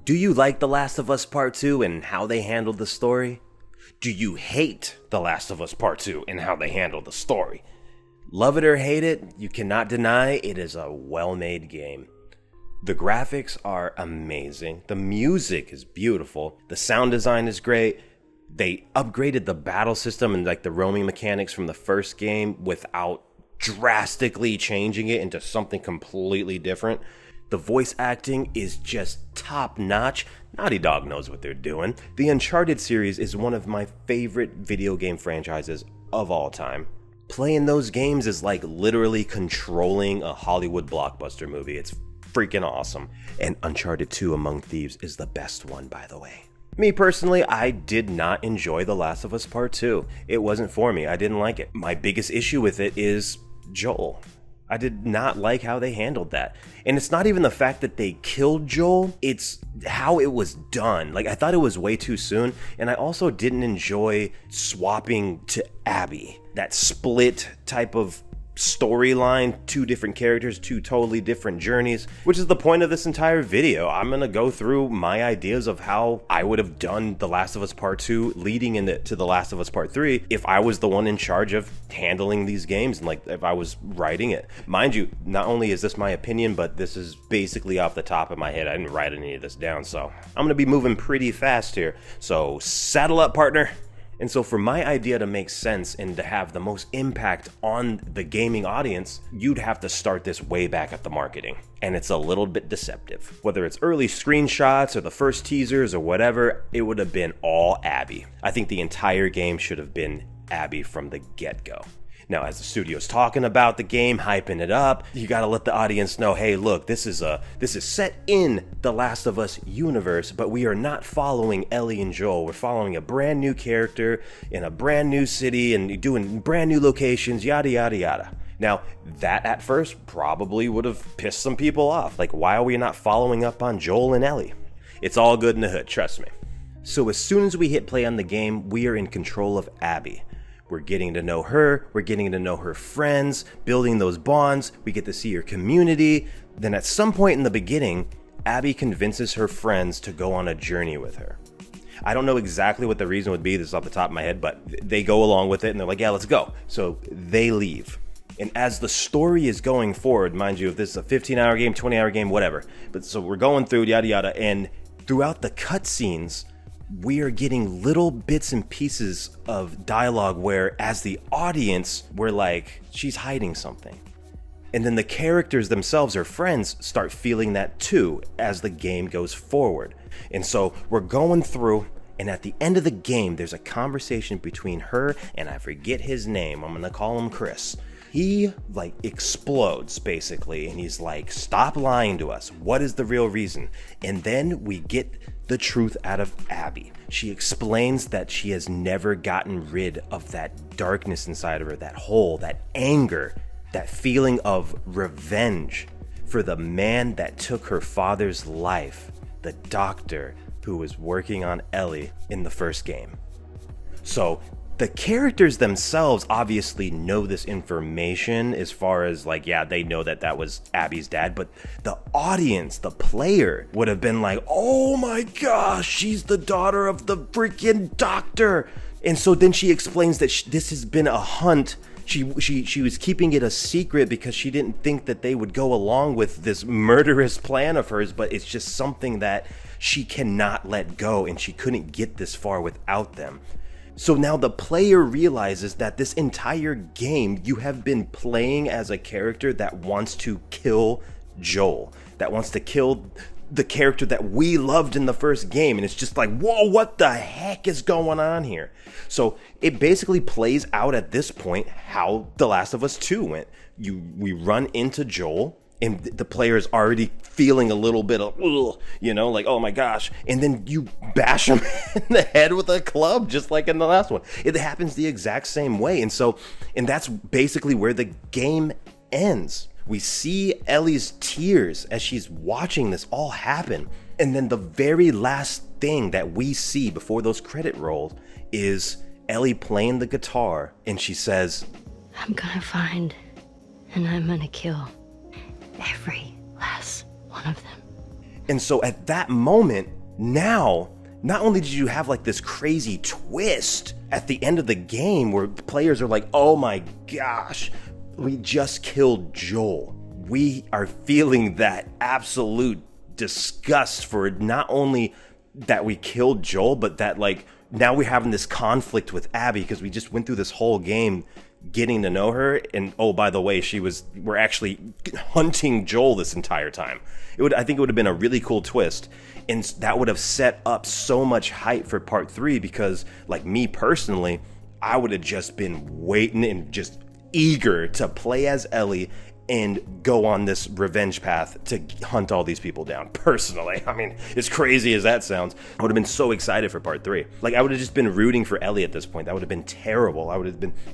Do you like The Last of Us Part 2 and how they handled the story? Do you hate The Last of Us Part 2 and how they handled the story? Love it or hate it, you cannot deny it is a well-made game. The graphics are amazing, the music is beautiful, the sound design is great. They upgraded the battle system and like the roaming mechanics from the first game without drastically changing it into something completely different. The voice acting is just top notch. Naughty Dog knows what they're doing. The Uncharted series is one of my favorite video game franchises of all time. Playing those games is like literally controlling a Hollywood blockbuster movie. It's freaking awesome. And Uncharted 2 Among Thieves is the best one, by the way. Me personally, I did not enjoy The Last of Us Part 2. It wasn't for me. I didn't like it. My biggest issue with it is Joel. I did not like how they handled that. And it's not even the fact that they killed Joel, it's how it was done. Like, I thought it was way too soon, and I also didn't enjoy swapping to Abby. That split type of storyline, two different characters, two totally different journeys, which is the point of this entire video. I'm gonna go through my ideas of how I would have done The Last of Us Part 2 leading into The Last of Us Part 3 if I was the one in charge of handling these games and like if I was writing it. Mind you, not only is this my opinion, but this is basically off the top of my head. I didn't write any of this down, so I'm gonna be moving pretty fast here. So saddle up, partner. And so for my idea to make sense and to have the most impact on the gaming audience, you'd have to start this way back at the marketing. And it's a little bit deceptive. Whether it's early screenshots or the first teasers or whatever, it would have been all Abby. I think the entire game should have been Abby from the get-go. Now, as the studio's talking about the game, hyping it up, you gotta let the audience know, hey, look, this is set in the Last of Us universe, but we are not following Ellie and Joel. We're following a brand new character in a brand new city and doing brand new locations, yada, yada, yada. Now, that at first probably would have pissed some people off. Like, why are we not following up on Joel and Ellie? It's all good in the hood, trust me. So as soon as we hit play on the game, we are in control of Abby. We're getting to know her, we're getting to know her friends, building those bonds, we get to see her community. Then at some point in the beginning, Abby convinces her friends to go on a journey with her. I don't know exactly what the reason would be, this is off the top of my head, but they go along with it and they're like, yeah, let's go. So they leave. And as the story is going forward, mind you, if this is a 15-hour game, 20-hour game, whatever. But so we're going through yada yada, and throughout the cutscenes, we are getting little bits and pieces of dialogue where, as the audience, we're like, she's hiding something. And then the characters themselves, her friends, start feeling that too as the game goes forward. And so we're going through, and at the end of the game, there's a conversation between her and I forget his name. I'm gonna call him Chris. He like explodes basically, and he's like, stop lying to us. What is the real reason? And then we get the truth out of Abby. She explains that she has never gotten rid of that darkness inside of her, that hole, that anger, that feeling of revenge for the man that took her father's life, the doctor who was working on Ellie in the first game. So the characters themselves obviously know this information as far as like, yeah, they know that that was Abby's dad, but the audience, the player would have been like, oh my gosh, she's the daughter of the freaking doctor. And so then she explains that this has been a hunt. She was keeping it a secret because she didn't think that they would go along with this murderous plan of hers, but it's just something that she cannot let go, and she couldn't get this far without them. So now the player realizes that this entire game you have been playing as a character that wants to kill Joel, that wants to kill the character that we loved in the first game. And it's just like, whoa, what the heck is going on here? So it basically plays out at this point how The Last of Us 2 went. We run into Joel, and the player is already feeling a little bit of, like, oh my gosh. And then you bash him in the head with a club, just like in the last one. It happens the exact same way. And that's basically where the game ends. We see Ellie's tears as she's watching this all happen. And then the very last thing that we see before those credit rolls is Ellie playing the guitar. And she says, I'm gonna find and I'm gonna kill every last one of them. And so at that moment, Now, not only did you have like this crazy twist at the end of the game where players are like, oh my gosh, we just killed Joel. We are feeling that absolute disgust for not only that we killed Joel, but that like now we're having this conflict with Abby because we just went through this whole game getting to know her, and oh, by the way, we're actually hunting Joel this entire time. I think it would have been a really cool twist, and that would have set up so much hype for part 3 because, like me personally, I would have just been waiting and just eager to play as Ellie and go on this revenge path to hunt all these people down. Personally, I mean, as crazy as that sounds, I would have been so excited for part 3. Like, I would have just been rooting for Ellie at this point. That would have been terrible.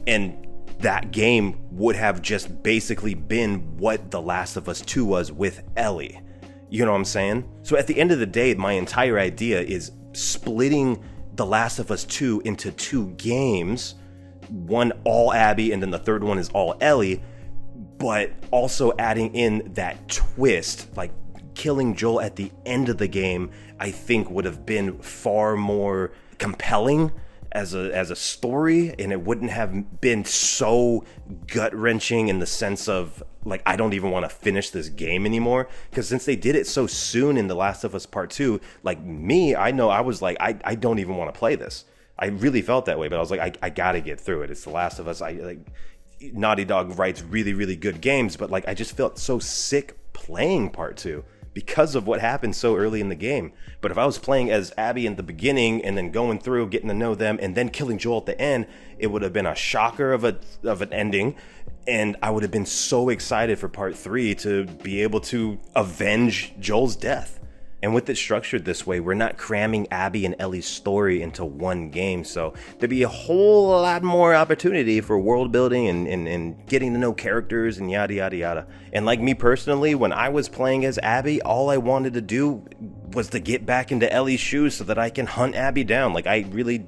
And that game would have just basically been what The Last of Us 2 was with Ellie. You know what I'm saying? So at the end of the day, my entire idea is splitting The Last of Us 2 into 2 games. One all Abby, and then the third one is all Ellie, but also adding in that twist, like killing Joel at the end of the game, I think would have been far more compelling as a story, and it wouldn't have been so gut-wrenching in the sense of like I don't even want to finish this game anymore, because since they did it so soon in The Last of Us Part 2, like me, I know I was like I don't even want to play this. I really felt that way, but I was like I gotta get through it. It's The Last of Us. I like Naughty Dog writes really, really good games, but like I just felt so sick playing part 2 because of what happened so early in the game. But if I was playing as Abby in the beginning and then going through, getting to know them, and then killing Joel at the end, it would have been a shocker of an ending, and I would have been so excited for part 3 to be able to avenge Joel's death. And with it structured this way, we're not cramming Abby and Ellie's story into one game, so there'd be a whole lot more opportunity for world building and getting to know characters and yada yada yada. And like me personally, when I was playing as Abby, all I wanted to do was to get back into Ellie's shoes so that I can hunt Abby down. Like I really,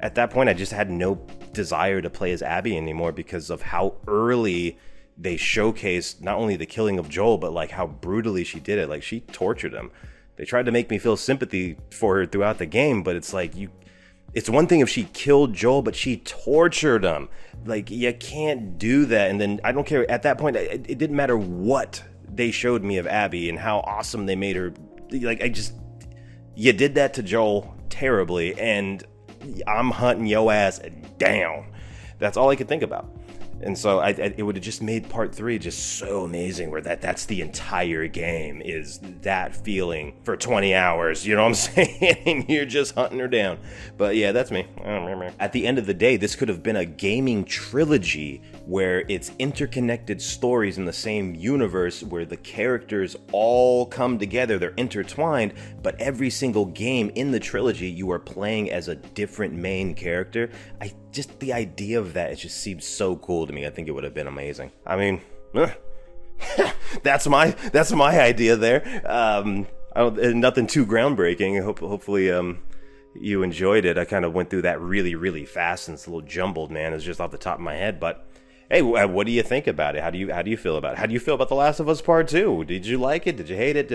at that point, I just had no desire to play as Abby anymore because of how early they showcased not only the killing of Joel, but like how brutally she did it. Like she tortured him. They tried to make me feel sympathy for her throughout the game, but it's like it's one thing if she killed Joel, but she tortured him. Like, you can't do that. And then I don't care. At that point, it didn't matter what they showed me of Abby and how awesome they made her. Like, you did that to Joel terribly, and I'm hunting yo ass down. That's all I could think about. And so it would have just made part 3 just so amazing, where that's the entire game, is that feeling for 20 hours, you know what I'm saying? And you're just hunting her down. But yeah, that's me. At the end of the day, this could have been a gaming trilogy where it's interconnected stories in the same universe, where the characters all come together, they're intertwined, but every single game in the trilogy you are playing as a different main character. Just the idea of that, it just seems so cool to me. I think it would have been amazing. I mean, that's my idea there. Nothing too groundbreaking. Hopefully you enjoyed it. I kind of went through that really, really fast, and it's a little jumbled, man. It's just off the top of my head. But hey, what do you think about it? How do you feel about it? How do you feel about The Last of Us Part 2? Did you like it? Did you hate it?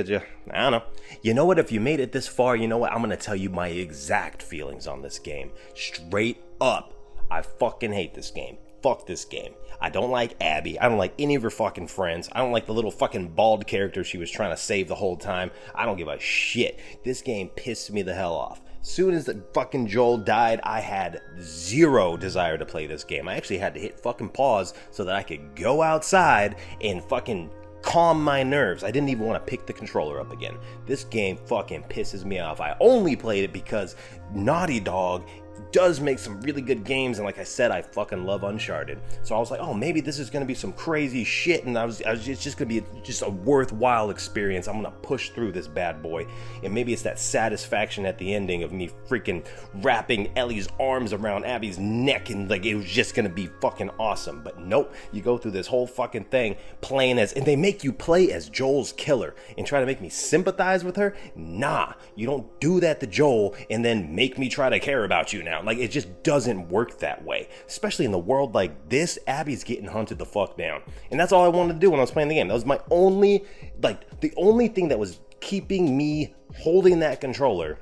I don't know. You know what? If you made it this far, you know what? I'm going to tell you my exact feelings on this game. Straight up. I fucking hate this game. Fuck this game. I don't like Abby. I don't like any of her fucking friends. I don't like the little fucking bald character she was trying to save the whole time. I don't give a shit. This game pissed me the hell off. Soon as the fucking Joel died, I had zero desire to play this game. I actually had to hit fucking pause so that I could go outside and fucking calm my nerves. I didn't even want to pick the controller up again. This game fucking pisses me off. I only played it because Naughty Dog does make some really good games, and like I said, I fucking love Uncharted. So I was like, oh, maybe this is gonna be some crazy shit, and it's just gonna be just a worthwhile experience. I'm gonna push through this bad boy, and maybe it's that satisfaction at the ending of me freaking wrapping Ellie's arms around Abby's neck, and like it was just gonna be fucking awesome. But nope, you go through this whole fucking thing playing as, and they make you play as Joel's killer and try to make me sympathize with her. Nah, you don't do that to Joel and then make me try to care about you now. Like, it just doesn't work that way. Especially in the world like this, Abby's getting hunted the fuck down. And that's all I wanted to do when I was playing the game. That was my only, like, the only thing that was keeping me holding that controller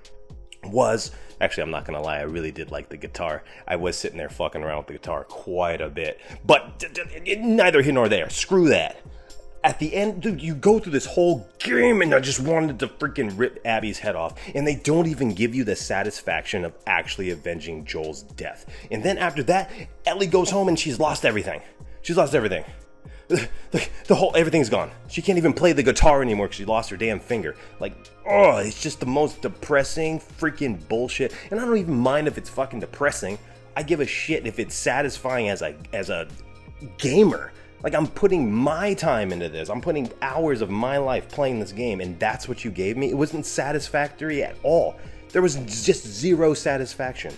was, actually, I'm not gonna lie, I really did like the guitar. I was sitting there fucking around with the guitar quite a bit, but neither here nor there. Screw that. At the end, dude, you go through this whole game and I just wanted to freaking rip Abby's head off, and they don't even give you the satisfaction of actually avenging Joel's death. And then after that, Ellie goes home and she's lost everything. She's lost everything. Everything's gone. She can't even play the guitar anymore because she lost her damn finger. Like, oh, it's just the most depressing freaking bullshit. And I don't even mind if it's fucking depressing. I give a shit if it's satisfying as a gamer. Like, I'm putting my time into this. I'm putting hours of my life playing this game, and that's what you gave me? It wasn't satisfactory at all. There was just zero satisfaction.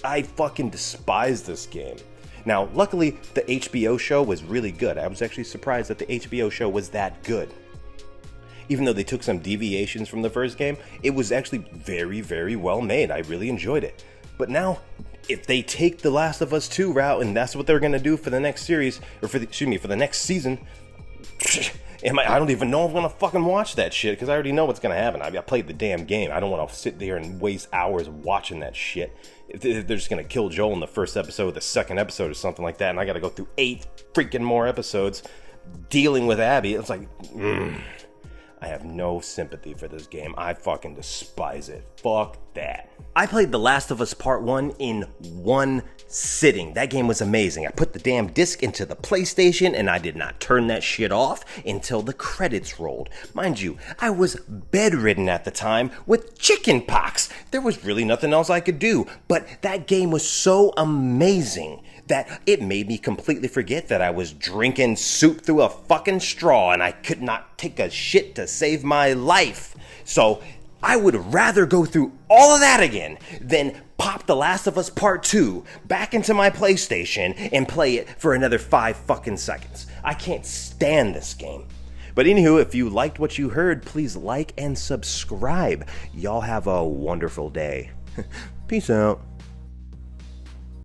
I fucking despise this game. Now, luckily, the HBO show was really good. I was actually surprised that the HBO show was that good. Even though they took some deviations from the first game, it was actually very, very well made. I really enjoyed it. But now, if they take the Last of Us 2 route, and that's what they're going to do for the next series, or for the next season, I don't even know if I'm going to fucking watch that shit, because I already know what's going to happen. I played the damn game. I don't want to sit there and waste hours watching that shit. If they're just going to kill Joel in the first episode, the second episode, or something like that, and I got to go through 8 freaking more episodes dealing with Abby, it's like, I have no sympathy for this game. I fucking despise it. Fuck that. I played The Last of Us Part 1 in one sitting. That game was amazing. I put the damn disc into the PlayStation and I did not turn that shit off until the credits rolled. Mind you, I was bedridden at the time with chicken pox. There was really nothing else I could do, but that game was so amazing that it made me completely forget that I was drinking soup through a fucking straw and I could not take a shit to save my life. So I would rather go through all of that again than pop The Last of Us Part 2 back into my PlayStation and play it for another 5 fucking seconds. I can't stand this game. But anywho, if you liked what you heard, please like and subscribe. Y'all have a wonderful day. Peace out.